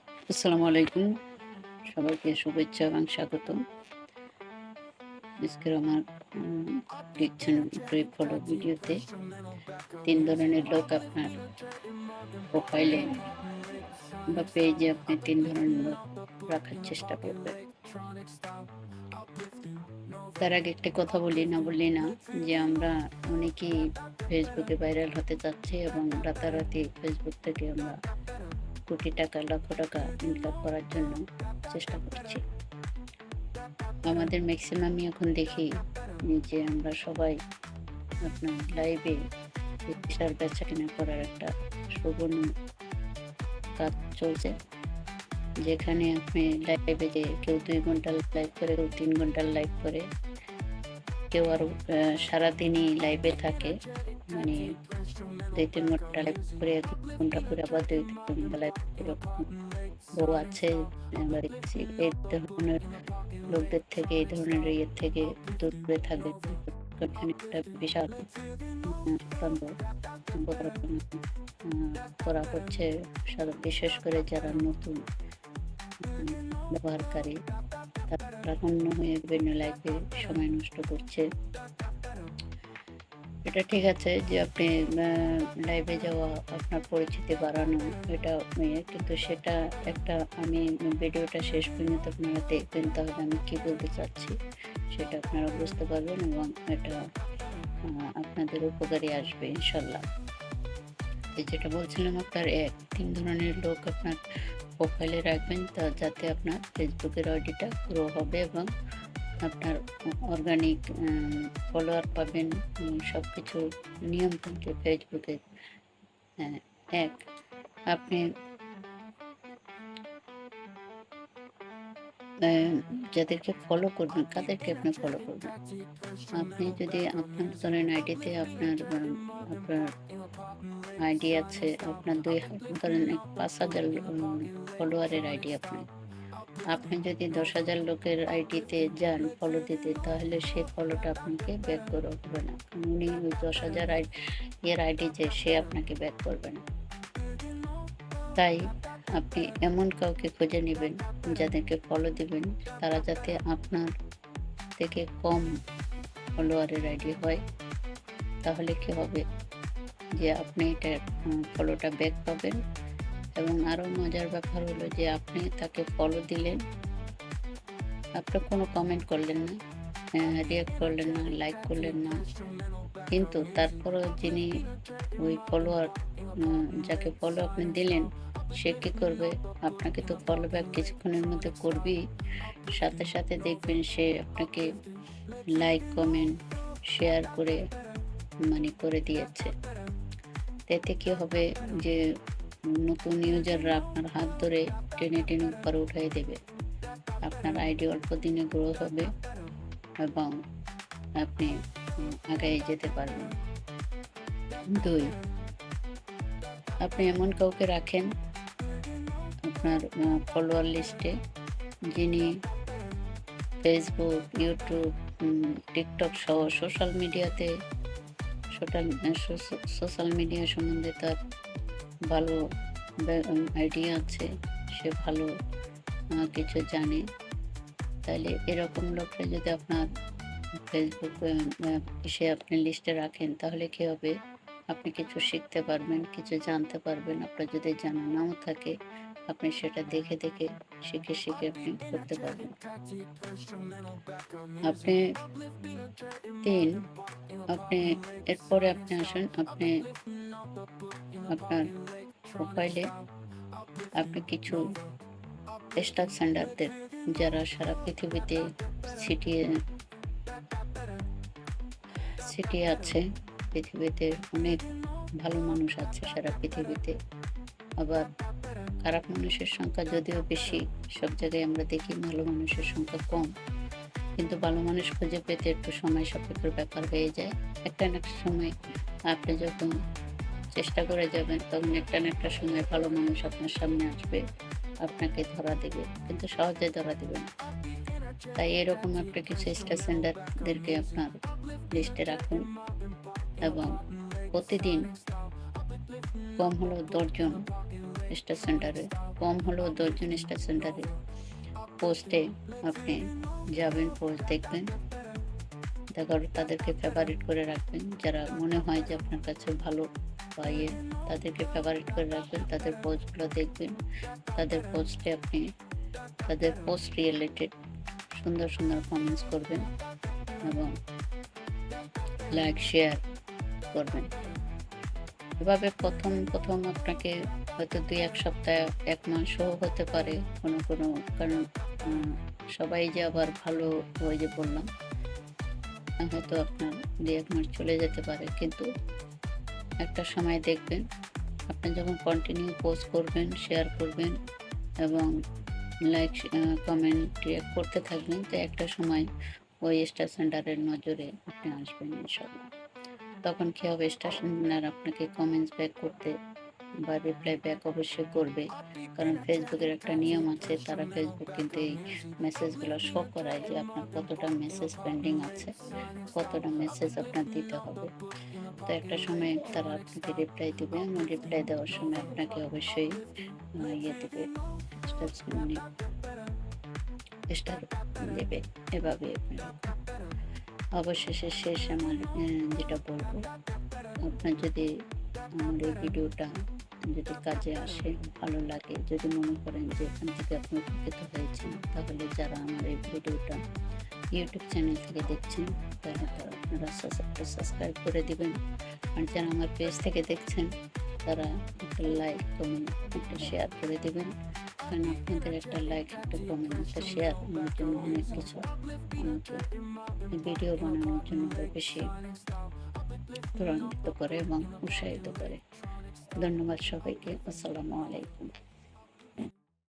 আসসালামু আলাইকুম। সবাইকে শুভেচ্ছা এবং স্বাগতম। আজকের আমার দেখছেন প্রে ফলো ভিডিওতে ৩ ধরনের লোক আপনার প্রোফাইলে বা পেজে আপনি ৩ ধরনের লোক রাখার চেষ্টা করবেন। তার আগে একটা কথা বলি না বললেই না যে আমরা অনেকেই ফেসবুকে ভাইরাল হতে চাচ্ছি এবং রাতারাতি ফেসবুক থেকে আমরা কোটি টাকা, লক্ষ টাকা ইনকাম করার জন্য চেষ্টা করছি। আমাদের ম্যাক্সিমামই এখন দেখি যে আমরা সবাই আপনার লাইভে শেয়ার বেচা-কেনা করার একটা সুবর্ণ কাজ চলছে। যেখানে আপনি লাইভে যে কেউ ২ ঘন্টা লাইভ করে, কেউ ৩ ঘন্টা লাইভ করে, কেউ আরো সারাদিনই লাইভে থাকে। মানে ২-৩ ঘন্টা লাইভ করে, ১ ঘন্টা করে আবার ২-৩ ঘন্টা লাইভ করে বউ আছে আমরা দেখছি। এই ধরনের লোকদের থেকে, এই ধরনের ইয়ের থেকে দূরে থাকবে। এখানে একটা বিশাল চক্রান্ত করা হচ্ছে, বিশেষ করে যারা নতুন ব্যবহারকারী তারা অন্য হয়ে বিভিন্ন লাইফে সময় নষ্ট করছে। এটা ঠিক আছে যে আপনি লাইভে যাওয়া, আপনার পরিচিতি বাড়ানো, এটা কিন্তু সেটা একটা আমি ভিডিওটা শেষ পর্যন্ত আপনারা দেখবেন, তাহলে আমি কি বলতে চাচ্ছি সেটা আপনারা বুঝতে পারবেন এবং এটা আপনাদের উপকারে আসবে ইনশাল্লাহ। যেটা বলছিলাম আপনার ৩ ধরনের লোক আপনার প্রোফাইলে রাখবেন যাতে আপনার ফেসবুকের আইডিটা গ্রো হবে এবং আপনার অর্গানিক ফলোয়ার পাবেন। সব কিছু নিয়ম কিন্তু ফেসবুকে। এক, আপনি যাদেরকে ফলো করবেন, কাদেরকে আপনি ফলো করবেন? আপনি যদি আপনার ধরেন আইডিতে আপনার আইডি আছে, আপনার ধরেন ৫,০০০ ফলোয়ারের আইডি আপনার। আপনি যদি ১০,০০০ লোকের আইডিতে যান ফলো দিতে, তাহলে সেই ফলোটা আপনাকে ব্যাক করবে না। উনি ওই ১০,০০০ এর আইডি যে সে আপনাকে ব্যাক করবে না। তাই আপনি এমন কাউকে খুঁজে নেবেন যাদেরকে ফলো দিবেন, তারা যাতে আপনার থেকে কম ফলোয়ারের আইডি হয়। তাহলে কি হবে যে আপনি এটা ফলোটা ব্যাক পাবেন এবং আরও মজার ব্যাপার হলো যে আপনি তাকে ফলো দিলেন, আপনি কোনো কমেন্ট করলেন না, রিঅ্যাক্ট করলেন না, লাইক করলেন না, কিন্তু তারপরেও যিনি ওই ফলোয়ার যাকে ফলো আপনি দিলেন সে কী করবে, আপনাকে তো ফলো ব্যাক কিছুক্ষণের মধ্যে করবেই, সাথে সাথে দেখবেন সে আপনাকে লাইক, কমেন্ট, শেয়ার করে করে দিয়েছে। এতে কি হবে যে নতুন ইউজাররা আপনার হাত ধরে টেনে টেনে উপরে উঠাই দেবে। আপনার আইডি অল্প দিনে গ্রো হবে এবং আপনি আগায় যেতে পারবেন। ২, আপনি এমন কাউকে রাখেন আপনার ফলোয়ার লিস্টে যিনি ফেসবুক, ইউটিউব, টিকটক সহ সোশ্যাল মিডিয়া সম্বন্ধে তার ভালো আইডিয়া আছে, সে ভালো কিছু জানে। তাহলে এরকম লোকটা যদি আপনার ফেসবুক এসে আপনি লিস্টে রাখেন, তাহলে কি হবে, আপনি কিছু শিখতে পারবেন, কিছু জানতে পারবেন। আপনার যদি জানা নাও থাকে, আপনি সেটা দেখে দেখে শিখে শিখে আপনি করতে পারবেন। আপনি ৩, আপনি এরপরে আপনি আসেন, আপনি আপনার প্রোফাইলে আপনি কিছু স্টাফ সেন্ডারদের, যারা সারা পৃথিবীতে ছিটিয়ে ছিটিয়ে আছে, পৃথিবীতে অনেক ভালো মানুষ আছে সারা পৃথিবীতে। আবার খারাপ মানুষের সংখ্যা যদিও বেশি, সব জায়গায় আমরা দেখি ভালো মানুষের সংখ্যা কম, কিন্তু ভালো মানুষ খুঁজে পেতে একটু সময় সাপেক্ষের ব্যাপার হয়ে যায়। একটা না একটা সময় আপনি যখন চেষ্টা করে যাবেন, তখন একটা না একটা সময় ভালো মানুষ আপনার সামনে আসবে, আপনাকে ধরা দেবে, কিন্তু সহজে ধরা দেবে না। তাই এরকম একটা কিছু স্টার সেন্ডারদেরকে আপনার লিস্টে রাখুন এবং প্রতিদিন কম হলেও ১০ জন স্টার সেন্টারে, কম হলেও 10 জন স্টার সেন্টারে পোস্টে আপনি যাবেন, পোস্ট দেখবেন, দেখার তাদেরকে ফেভারিট করে রাখবেন। যারা মনে হয় যে আপনার কাছে ভালো বা তাদেরকে ফেভারিট করে রাখবেন, তাদের পোস্টগুলো দেখবেন। তাদের পোস্টে আপনি তাদের পোস্ট রিলেটেড সুন্দর সুন্দর কমেন্টস করবেন এবং লাইক শেয়ার করবেন। এভাবে প্রথম প্রথম আপনাকে হয়তো 2-1 সপ্তাহ, 1 মাসও হতে পারে কোনো কোনো, কারণ সবাই যে আবার ভালো, ওই যে বললাম, হয়তো আপনার 2-1 মাস চলে যেতে পারে, কিন্তু একটা সময় দেখবেন আপনি যখন কন্টিনিউ পোস্ট করবেন, শেয়ার করবেন এবং লাইক কমেন্ট করতে থাকবেন, তো একটা সময় ওই স্টার সেন্টারের নজরে আপনি আসবেন ইনশাল্লাহ। তখন কী হবে, স্টার সেন্টার আপনাকে কমেন্টস ব্যাক করতে বা রিপ্লাই ব্যাক অবশ্যই করবে, কারণ ফেসবুকের একটা নিয়ম আছে, তারা ফেসবুক কিন্তু এই মেসেজগুলো শো করায় যে আপনার কতটা মেসেজ পেন্ডিং আছে, কতটা মেসেজ আপনার দিতে হবে। তো একটা সময় তারা আপনাকে রিপ্লাই দেবে এবং রিপ্লাই দেওয়ার সময় আপনাকে অবশ্যই দেবে, স্টার দেবে। এভাবে অবশেষে শেষ আমার যেটা বলবো, আপনার যদি আমার এই ভিডিওটা যদি কাজে আসে, ভালো লাগে, যদি মনে করেন যে এখান থেকে আপনি উপকৃত হয়েছেন, তাহলে যারা আমার এই ভিডিওটা ইউটিউব চ্যানেল থেকে দেখছেন তারা আপনারা সাবস্ক্রাইব করে দিবেন। আর যারা আমার পেজ থেকে দেখছেন তারা একটা লাইক, কমেন্ট, একটা শেয়ার করে দেবেন, কারণ আপনাদের একটা লাইক, একটা কমেন্ট, একটা শেয়ার আমার জন্য অনেক কিছু, আমাকে ভিডিও বানানোর জন্য বেশি ত্বরান্বিত করে এবং উৎসাহিত করে। ধন্যবাদ সবাইকে। আসসালামু আলাইকুম।